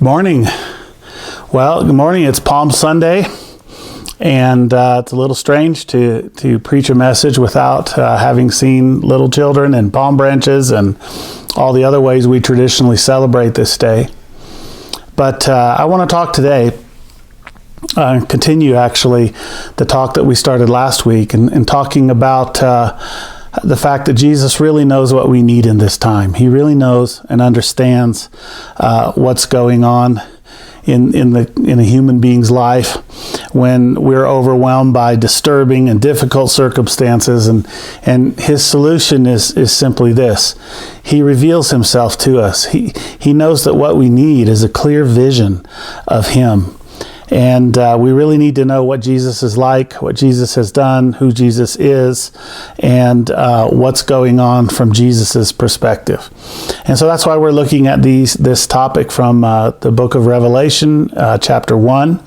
Morning. Well, good morning. It's Palm Sunday, and it's a little strange to preach a message without having seen little children and palm branches and all the other ways we traditionally celebrate this day. But I want to talk today, continue actually the talk that we started last week, and talking about the fact that Jesus really knows what we need in this time. He really knows and understands what's going on in a human being's life when we're overwhelmed by disturbing and difficult circumstances, and his solution is simply this. He reveals himself to us. He knows that what we need is a clear vision of him. And we really need to know what Jesus is like, what Jesus has done, who Jesus is, and what's going on from Jesus's perspective. And so that's why we're looking at this topic from the book of Revelation, chapter 1.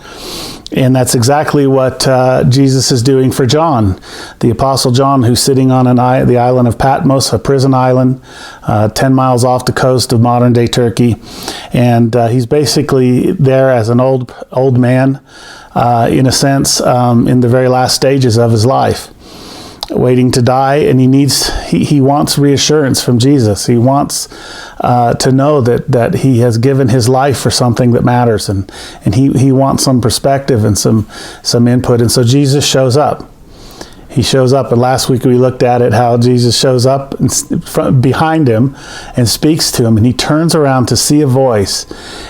And that's exactly what Jesus is doing for John, the Apostle John, who's sitting on the island of Patmos, a prison island, 10 miles off the coast of modern-day Turkey. And he's basically there as an old man, in a sense, in the very last stages of his life, waiting to die, and he wants reassurance from Jesus. He wants to know that he has given his life for something that matters, and he wants some perspective and some input. And so Jesus shows up. He shows up, and last week we looked at it, how Jesus shows up behind him and speaks to him, and he turns around to see a voice,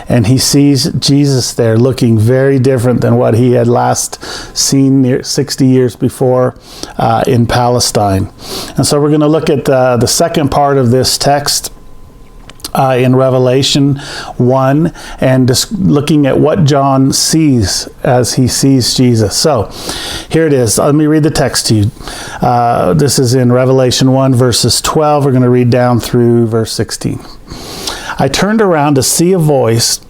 and he sees Jesus there looking very different than what he had last seen 60 years before in Palestine. And so we're going to look at the second part of this text in Revelation 1, and just looking at what John sees as he sees Jesus. So here it is. Let me read the text to you. This is in Revelation 1, verses 12. We're going to read down through verse 16. I turned around to see the voice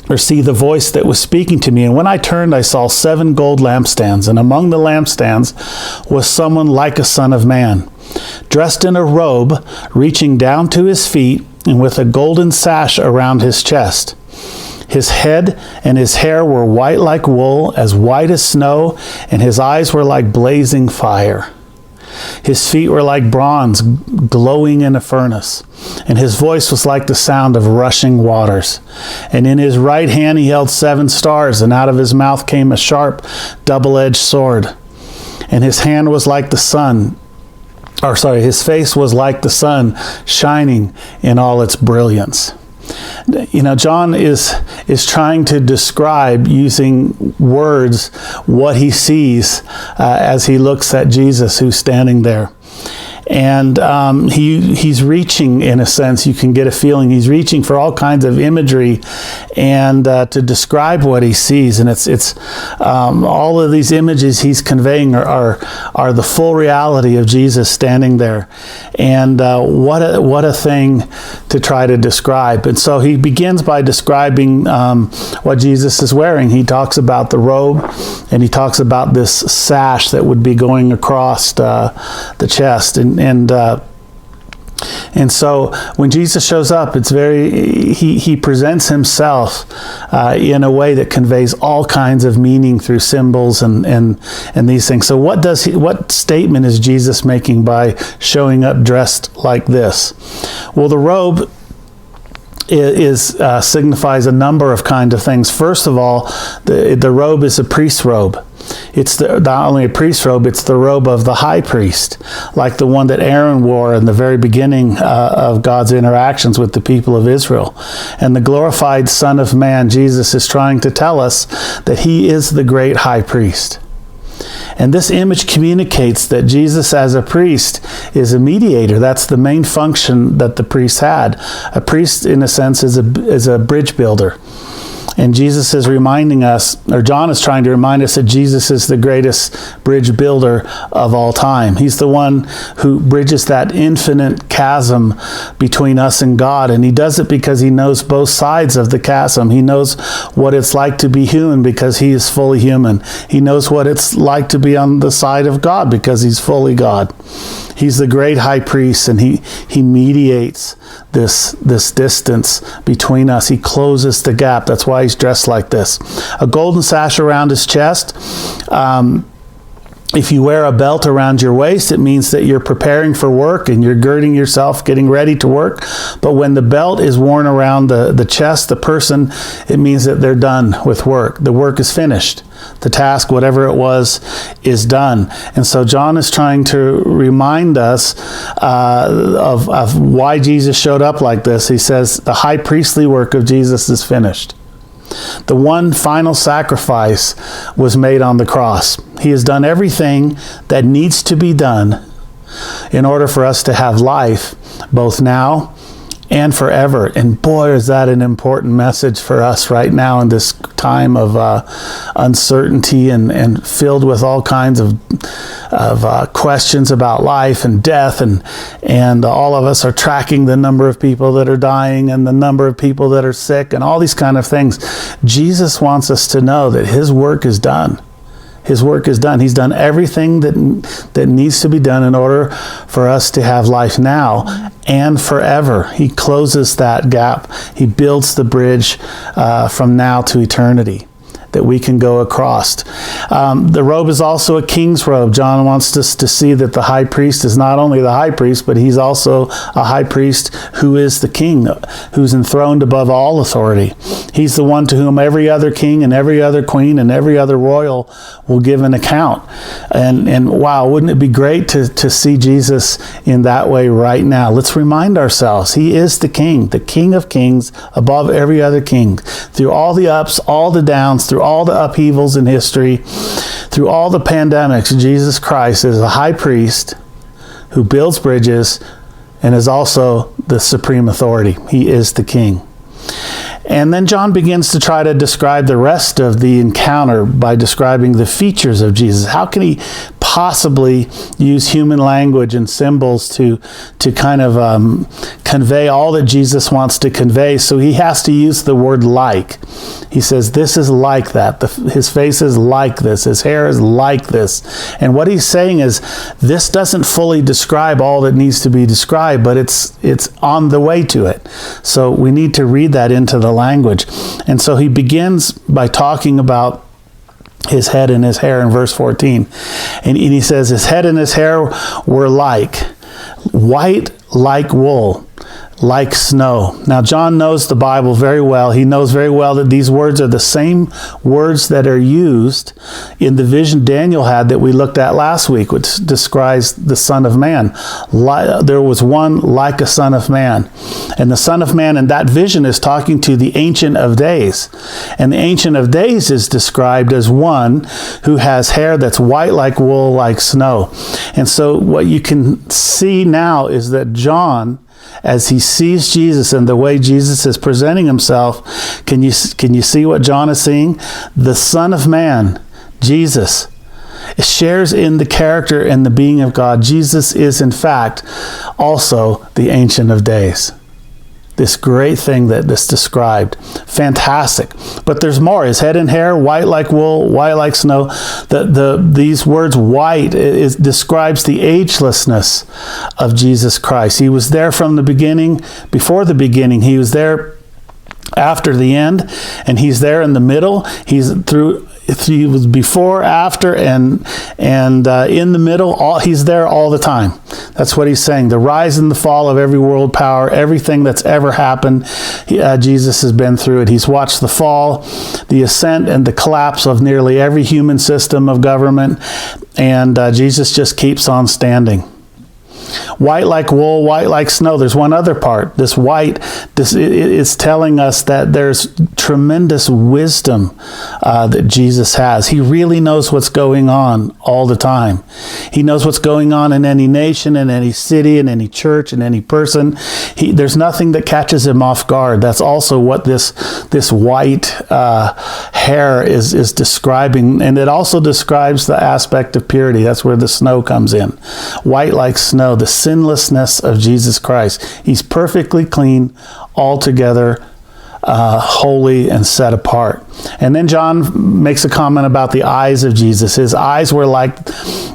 that was speaking to me, and when I turned, I saw 7 gold lampstands, and among the lampstands was someone like a son of man, dressed in a robe reaching down to his feet, and with a golden sash around his chest. His head and his hair were white like wool, as white as snow, and his eyes were like blazing fire. His feet were like bronze glowing in a furnace, and his voice was like the sound of rushing waters. And in his right hand he held 7 stars, and out of his mouth came a sharp, double-edged sword. And his hand was like the sun. His face was like the sun, shining in all its brilliance. John is trying to describe, using words, what he sees as he looks at Jesus, who's standing there. And he's reaching, in a sense, you can get a feeling, he's reaching for all kinds of imagery and to describe what he sees. And it's all of these images he's conveying are the full reality of Jesus standing there. And what a thing to try to describe. And so he begins by describing what Jesus is wearing. He talks about the robe, and he talks about this sash that would be going across the chest. And so when Jesus shows up, it's he presents himself in a way that conveys all kinds of meaning through symbols and these things. So what statement is Jesus making by showing up dressed like this? Well, the robe signifies a number of kind of things. First of all, the robe is a priest's robe. It's not only a priest's robe, it's the robe of the high priest, like the one that Aaron wore in the very beginning of God's interactions with the people of Israel. And the glorified Son of Man, Jesus, is trying to tell us that he is the great high priest. And this image communicates that Jesus as a priest is a mediator. That's the main function that the priest had. A priest, in a sense, is a bridge builder. And Jesus is reminding us, or John is trying to remind us, that Jesus is the greatest bridge builder of all time. He's the one who bridges that infinite chasm between us and God. And he does it because he knows both sides of the chasm. He knows what it's like to be human because he is fully human. He knows what it's like to be on the side of God because he's fully God. He's the great high priest, and he mediates this distance between us. He closes the gap. That's why he's dressed like this. A golden sash around his chest. If you wear a belt around your waist, it means that you're preparing for work and you're girding yourself, getting ready to work. But when the belt is worn around the chest, the person, it means that they're done with work. The work is finished. The task, whatever it was, is done. And so John is trying to remind us of why Jesus showed up like this. He says the high priestly work of Jesus is finished. The one final sacrifice was made on the cross. He has done everything that needs to be done in order for us to have life, both now and forever. And boy, is that an important message for us right now in this time of uncertainty and filled with all kinds of questions about life and death, and all of us are tracking the number of people that are dying and the number of people that are sick and all these kind of things. Jesus wants us to know that his work is done. His work is done. He's done everything that needs to be done in order for us to have life now and forever. He closes that gap. He builds the bridge from now to eternity that we can go across. The robe is also a king's robe. John wants us to see that the high priest is not only the high priest, but he's also a high priest who is the king, who's enthroned above all authority. He's the one to whom every other king and every other queen and every other royal will give an account. And wow, wouldn't it be great to see Jesus in that way right now? Let's remind ourselves, he is the King of kings, above every other king. Through all the ups, all the downs, through all the upheavals in history, through all the pandemics, Jesus Christ is a high priest who builds bridges and is also the supreme authority. He is the king. And then John begins to try to describe the rest of the encounter by describing the features of Jesus. How can he possibly use human language and symbols to kind of convey all that Jesus wants to convey? So he has to use the word like. He says, this is like that. His face is like this. His hair is like this. And what he's saying is, this doesn't fully describe all that needs to be described, but it's on the way to it. So we need to read that into the language. And so he begins by talking about his head and his hair in verse 14. And he says, his head and his hair were like white like wool, like snow. Now, John knows the Bible very well. He knows very well that these words are the same words that are used in the vision Daniel had that we looked at last week, which describes the Son of Man. There was one like a Son of Man. And the Son of Man in that vision is talking to the Ancient of Days. And the Ancient of Days is described as one who has hair that's white like wool, like snow. And so what you can see now is that John, as he sees Jesus and the way Jesus is presenting himself, can you see what John is seeing? The Son of Man, Jesus, shares in the character and the being of God. Jesus is, in fact, also the Ancient of Days. This great thing that is described. Fantastic. But there's more. His head and hair, white like wool, white like snow. These words white describes the agelessness of Jesus Christ. He was there from the beginning, before the beginning. He was there after the end, and he's there in the middle. He was before, after, and in the middle. He's there all the time. That's what he's saying. The rise and the fall of every world power, everything that's ever happened, Jesus has been through it. He's watched the fall, the ascent, and the collapse of nearly every human system of government, and Jesus just keeps on standing. White like wool, white like snow. There's one other part. This white, is telling us that there's tremendous wisdom that Jesus has. He really knows what's going on all the time. He knows what's going on in any nation, in any city, in any church, in any person. There's nothing that catches him off guard. That's also what this white hair is describing. And it also describes the aspect of purity. That's where the snow comes in. White like snow, the sinlessness of Jesus Christ. He's perfectly clean, altogether holy and set apart. And then John makes a comment about the eyes of Jesus. His eyes were like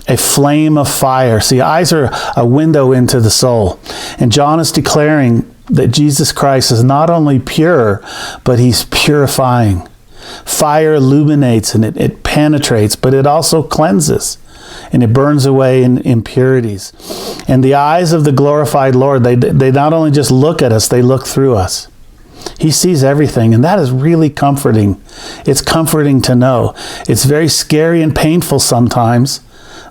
a flame of fire. See, eyes are a window into the soul. And John is declaring that Jesus Christ is not only pure, but he's purifying. Fire illuminates and it penetrates, but it also cleanses and it burns away impurities. And the eyes of the glorified Lord, they not only just look at us, they look through us. He sees everything, and that is really comforting. It's comforting to know. It's very scary and painful sometimes,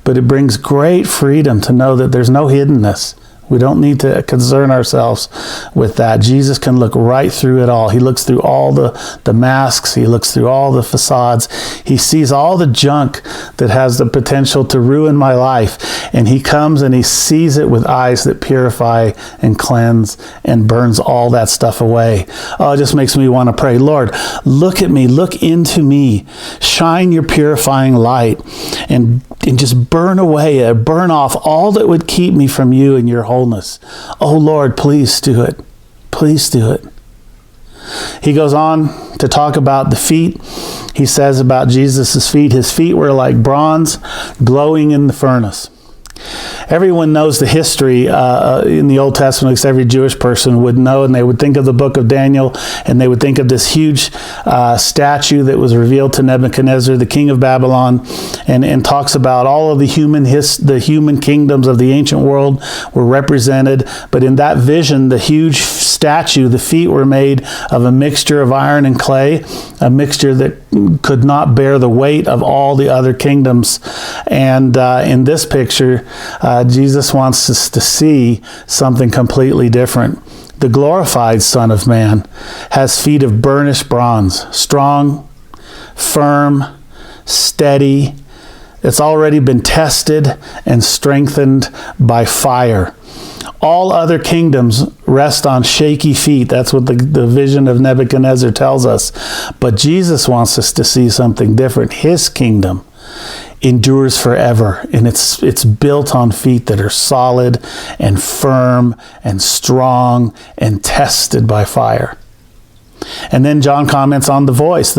but it brings great freedom to know that there's no hiddenness. We don't need to concern ourselves with that. Jesus can look right through it all. He looks through all the masks. He looks through all the facades. He sees all the junk that has the potential to ruin my life. And he comes and he sees it with eyes that purify and cleanse and burns all that stuff away. Oh, it just makes me want to pray, Lord, look at me, look into me, shine your purifying light and just burn away, burn off all that would keep me from you and your wholeness. Oh Lord, please do it. Please do it. He goes on to talk about the feet. He says about Jesus' feet, his feet were like bronze glowing in the furnace. Everyone knows the history in the Old Testament, because every Jewish person would know, and they would think of the book of Daniel, and they would think of this huge statue that was revealed to Nebuchadnezzar, the king of Babylon, and talks about all of the human kingdoms of the ancient world were represented. But in that vision, the huge statue, the feet were made of a mixture of iron and clay, a mixture that could not bear the weight of all the other kingdoms. And in this picture, Jesus wants us to see something completely different. The glorified Son of Man has feet of burnished bronze, strong, firm, steady. It's already been tested and strengthened by fire. All other kingdoms rest on shaky feet. That's what the vision of Nebuchadnezzar tells us. But Jesus wants us to see something different. His kingdom endures forever, and it's built on feet that are solid and firm and strong and tested by fire. And then John comments on the voice.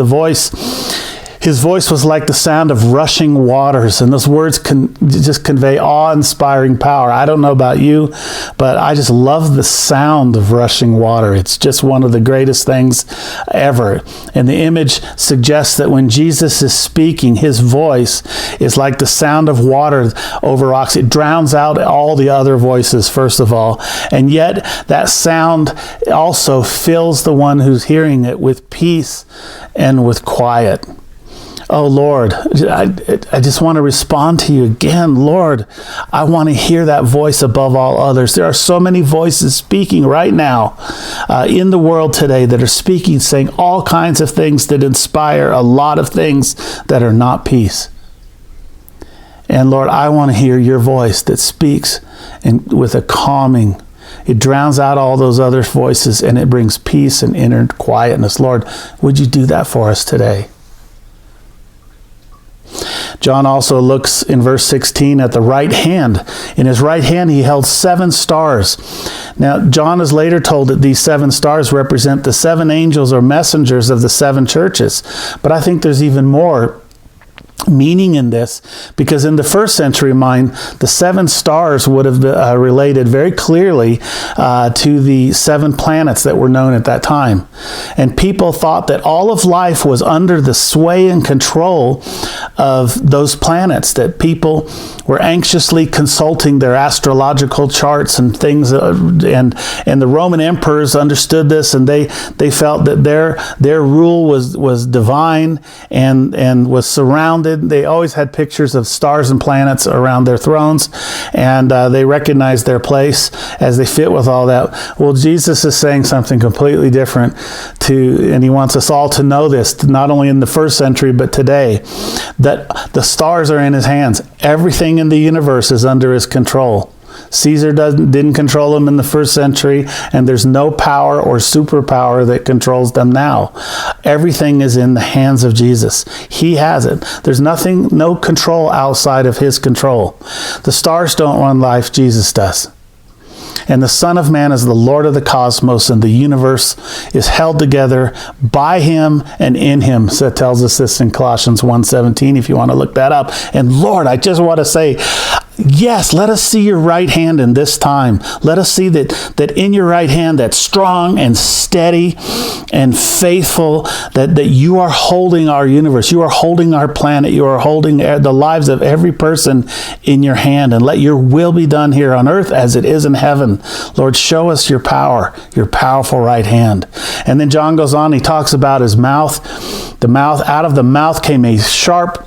His voice was like the sound of rushing waters, and those words can just convey awe-inspiring power. I don't know about you, but I just love the sound of rushing water. It's just one of the greatest things ever. And the image suggests that when Jesus is speaking, his voice is like the sound of water over rocks. It drowns out all the other voices, first of all. And yet that sound also fills the one who's hearing it with peace and with quiet. Oh, Lord, I just want to respond to you again. Lord, I want to hear that voice above all others. There are so many voices speaking right now in the world today that are speaking, saying all kinds of things that inspire a lot of things that are not peace. And Lord, I want to hear your voice that speaks with a calming. It drowns out all those other voices and it brings peace and inner quietness. Lord, would you do that for us today? John also looks in verse 16 at the right hand. In his right hand he held 7 stars. Now, John is later told that these 7 stars represent the 7 angels or messengers of the 7 churches. But I think there's even more meaning in this, because in the first century mind, the 7 stars would have related very clearly to the 7 planets that were known at that time. And people thought that all of life was under the sway and control of those planets, that people were anxiously consulting their astrological charts and things, and the Roman emperors understood this, and they felt that their rule was divine and was surrounded. They always had pictures of stars and planets around their thrones, and they recognized their place as they fit with all that. Well, Jesus is saying something completely different and he wants us all to know this, not only in the first century, but today, that the stars are in his hands. Everything in the universe is under his control. Caesar didn't control them in the first century, and there's no power or superpower that controls them now. Everything is in the hands of Jesus. He has it. There's no control outside of his control. The stars don't run life, Jesus does. And the Son of Man is the Lord of the cosmos, and the universe is held together by him and in him. So it tells us this in Colossians 1:17, if you want to look that up. And Lord, I just want to say, yes, let us see your right hand in this time. Let us see that in your right hand, that's strong and steady and faithful, that you are holding our universe. You are holding our planet. You are holding the lives of every person in your hand. And let your will be done here on earth as it is in heaven. Lord, show us your power, your powerful right hand. And then John goes on, he talks about his mouth. Out of the mouth came a sharp,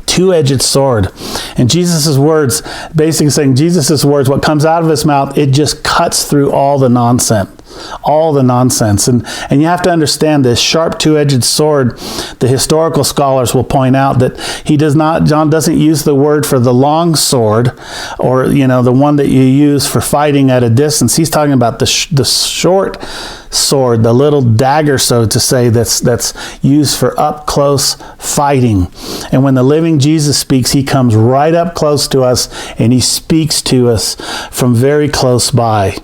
two-edged sword. And Jesus' words, basically saying Jesus' words, what comes out of his mouth, it just cuts through all the nonsense. And you have to understand this sharp two-edged sword. The historical scholars will point out that John doesn't use the word for the long sword, or the one that you use for fighting at a distance. He's talking about the short sword, the little dagger, so to say, that's used for up close fighting. And when the living Jesus speaks, he comes right up close to us, and he speaks to us from very close by.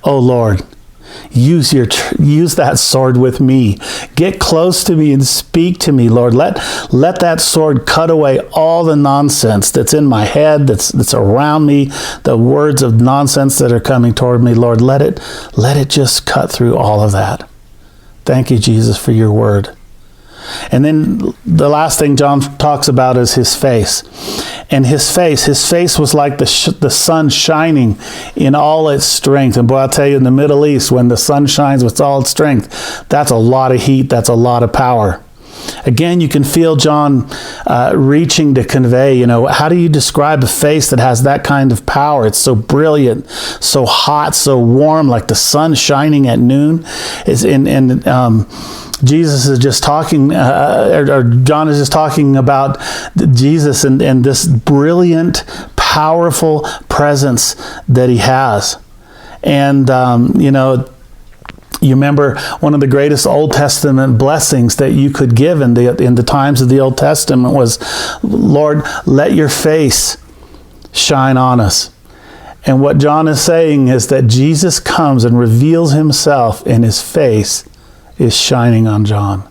Oh Lord, use that sword with me. Get close to me and speak to me, Lord. Let that sword cut away all the nonsense that's in my head, that's around me, the words of nonsense that are coming toward me. Lord, let it just cut through all of that. Thank you, Jesus, for your word. And then the last thing John talks about is his face. And his face was like the sun shining in all its strength. And boy, I'll tell you, in the Middle East, when the sun shines with all its strength, that's a lot of heat, that's a lot of power. Again, you can feel John reaching to convey, how do you describe a face that has that kind of power? It's so brilliant, so hot, so warm, like the sun shining at noon. Jesus is just talking, or John is just talking about Jesus and this brilliant, powerful presence that he has. And, you remember one of the greatest Old Testament blessings that you could give in the times of the Old Testament was, Lord, let your face shine on us. And what John is saying is that Jesus comes and reveals himself, and his face is shining on John.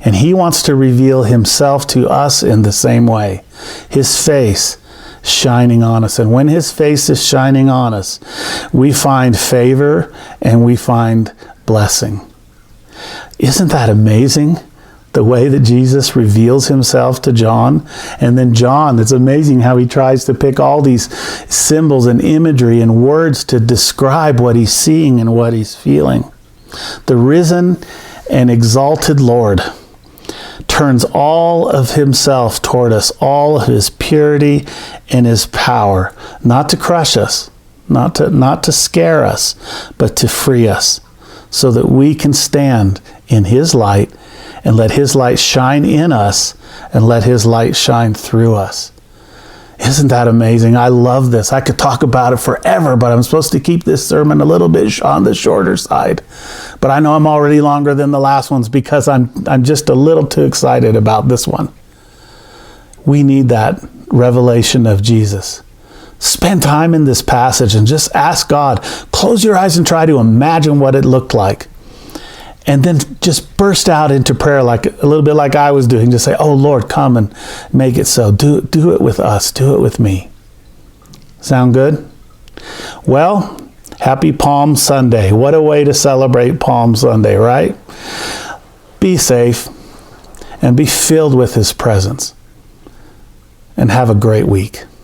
And he wants to reveal himself to us in the same way. His face shining on us. And when his face is shining on us, we find favor and we find blessing. Isn't that amazing? The way that Jesus reveals himself to John. And then John, it's amazing how he tries to pick all these symbols and imagery and words to describe what he's seeing and what he's feeling. The risen and exalted Lord turns all of himself toward us, all of his purity and his power, not to crush us, not to scare us, but to free us, so that we can stand in his light and let his light shine in us and let his light shine through us. Isn't that amazing? I love this. I could talk about it forever, but I'm supposed to keep this sermon a little bit on the shorter side. But I know I'm already longer than the last ones because I'm just a little too excited about this one. We need that revelation of Jesus. Spend time in this passage and just ask God. Close your eyes and try to imagine what it looked like. And then just burst out into prayer, like a little bit like I was doing. Just say, oh Lord, come and make it so. Do it with us. Do it with me. Sound good? Well, happy Palm Sunday. What a way to celebrate Palm Sunday, right? Be safe and be filled with his presence. And have a great week.